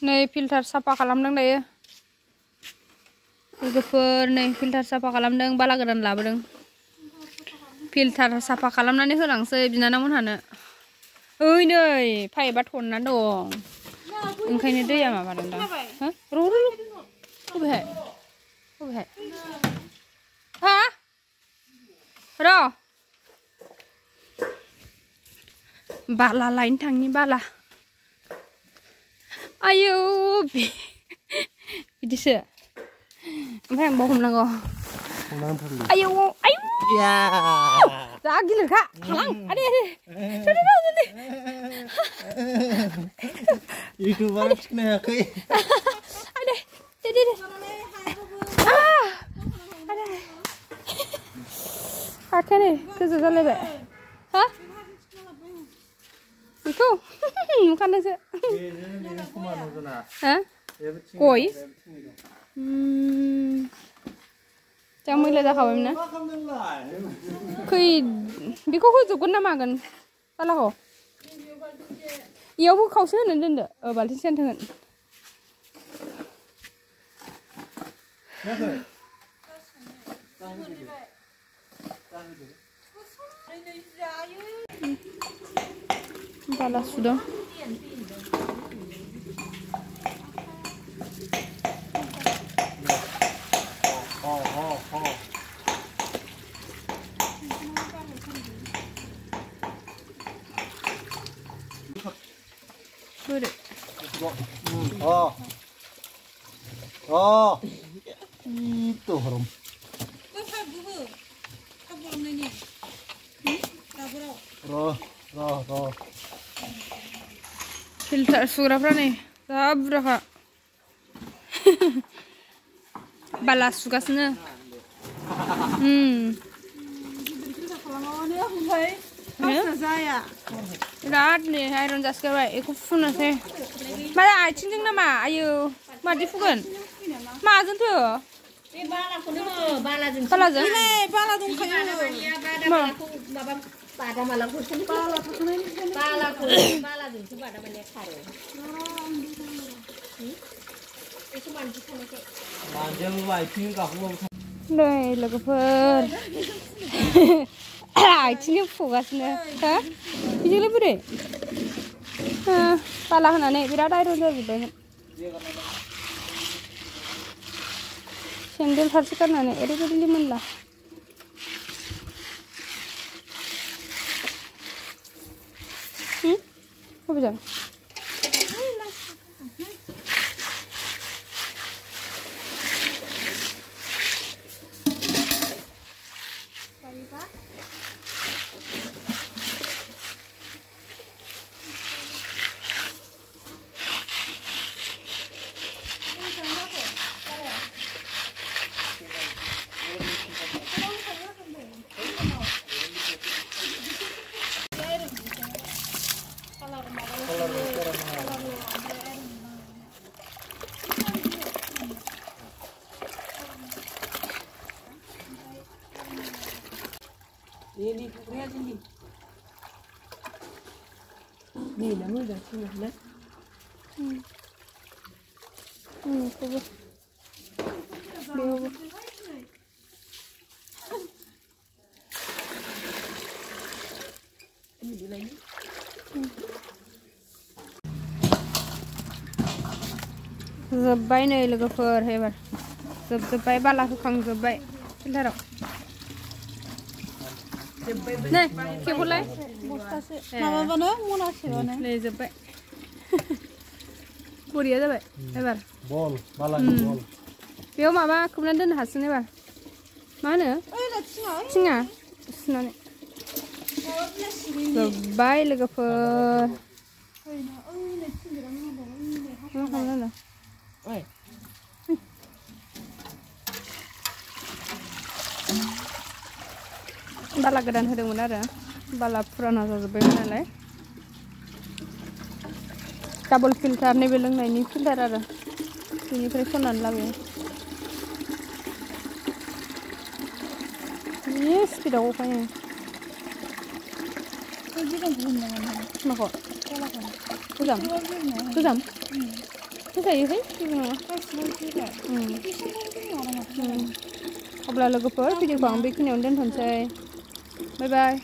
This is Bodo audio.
नै फिल्टार साफा खालामदों दायो लोगोफोर नै फिल्टार साफा खालामदों बाला गोदान लाबोदों फिल्टार साफा खालामनानै होलांसै बिनानावमोनहानो ओइ नै पाइपआ थनना दं ओंखायनो दैया माबादों दा हो र' बबेहाय हा र' बाला लायनो थांनि बाला आयौ बिदिसो ओमफ्राय आं बाव हमनांगौ आयौ जा गिलिरखा हालां आदे इउटुबार थिखनायाखै आदे आखायानो गोजौ जालायबाय हा बेखौ नुखानोसो हा गय जा मैला जाखाबायमोन ना खै बेखौ होजोबगोन ना मागोन बालाखौ इयावबो खावसे होनानै दोनदो बाल्थिंसेयानो थोगोन बाला सुदों itu harum. Filter sugrafra nih, sabraka. Balas sugasnya. Berat nih, iron jas kawai, ikut funa sih. Mana cincin nama, ayo, mati fugan. Mazun tuh. Balajeng. Ini balajeng kayu. Pada malam kucing. Balajeng itu pada banyak karo. Itu manjil sama kayak. Manjil wajib kaku. Nih, logoper. Cincin fugasnya, ha? Ini lebih deh. Palah nane, berat iron jas gitu. Sendal harus kan nane, ada tu di mana lah. Apa jam? Ini kuliah sini. Nih, nama dah sini lah. Coba. Biar. Ini di lagi. Zabay nih logoper hebat. Zabay balah kang zabay. Filter. Nih, kebulai. Mama mana? Muna sih mana? Nih zabay. Korea zabay. Hebat. Bol, balah bol. Biar mama kemudian dan hasilnya hebat. Mana? Singa. Singa. Zabay logoper. Mana? Bala godan होदोंमोन आरो बाला फुराना जाजोब्बायमोन नालाय डाबल फिल्टार नैबे लोंनायनि फिल्टार आरो बेनिफ्राय खननानै लाबोयो बे स्पिडआव अखायो माखौ गोजाम होजायोहाय जेबो नङा अब्ला लोगोफोर भिडिअखौ आं बेखिनियावनो दोनथ'नोसै बाय बाय